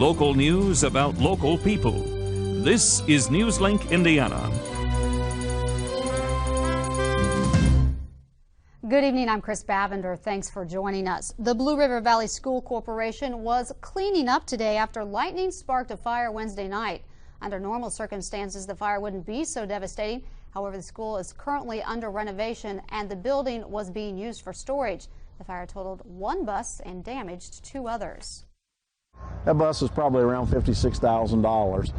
Local news about local people. This is Newslink, Indiana. Good evening, I'm Chris Bavender. Thanks for joining us. The Blue River Valley School Corporation was cleaning up today after lightning sparked a fire Wednesday night. Under normal circumstances, the fire wouldn't be so devastating. However, the school is currently under renovation and the building was being used for storage. The fire totaled one bus and damaged two others. That bus is probably around $56,000.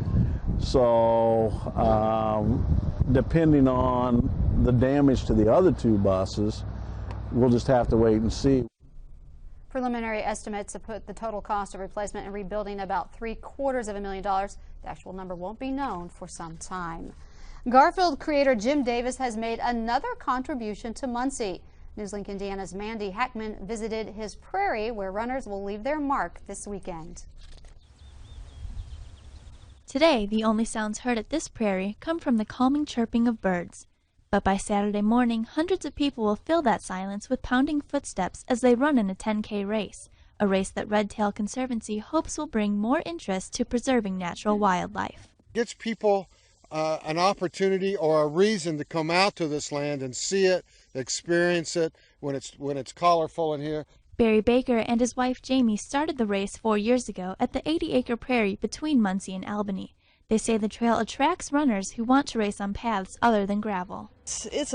So depending on the damage to the other two buses, we'll just have to wait and see. Preliminary estimates have put the total cost of replacement and rebuilding about $750,000. The actual number won't be known for some time. Garfield creator Jim Davis has made another contribution to Muncie. Newslink Indiana's Mandy Hackman visited his prairie where runners will leave their mark this weekend. Today, the only sounds heard at this prairie come from the calming chirping of birds. But by Saturday morning, hundreds of people will fill that silence with pounding footsteps as they run in a 10K race, a race that Red Tail Conservancy hopes will bring more interest to preserving natural wildlife. It gives people an opportunity or a reason to come out to this land and see it, experience it when it's colorful in here. Barry Baker and his wife Jamie started the race 4 years ago at the 80-acre prairie between Muncie and Albany. They say the trail attracts runners who want to race on paths other than gravel. It's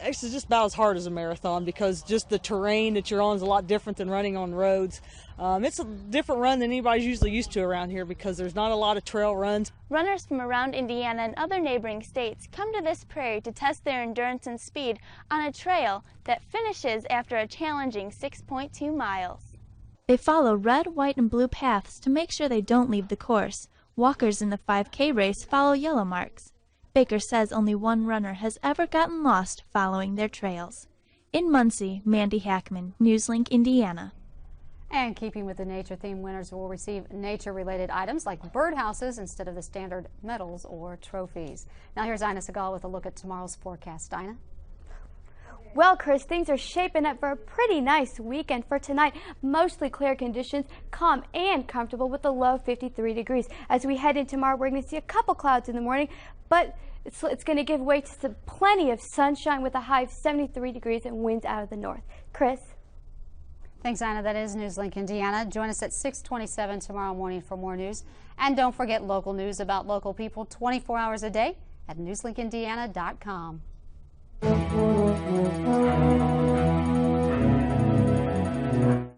actually just about as hard as a marathon because just the terrain that you're on is a lot different than running on roads. It's a different run than anybody's usually used to around here because there's not a lot of trail runs. Runners from around Indiana and other neighboring states come to this prairie to test their endurance and speed on a trail that finishes after a challenging 6.2 miles. They follow red, white, and blue paths to make sure they don't leave the course. Walkers in the 5K race follow yellow marks. Baker says only one runner has ever gotten lost following their trails. In Muncie, Mandy Hackman, Newslink, Indiana. And keeping with the nature theme, winners will receive nature-related items like birdhouses instead of the standard medals or trophies. Now here's Ina Segal with a look at tomorrow's forecast. Ina? Well, Chris, things are shaping up for a pretty nice weekend for tonight. Mostly clear conditions, calm and comfortable with a low of 53 degrees. As we head into tomorrow, we're going to see a couple clouds in the morning, but it's going to give way to plenty of sunshine with a high of 73 degrees and winds out of the north. Chris? Thanks, Anna. That is Newslink Indiana. Join us at 6:27 tomorrow morning for more news. And don't forget local news about local people 24 hours a day at newslinkindiana.com.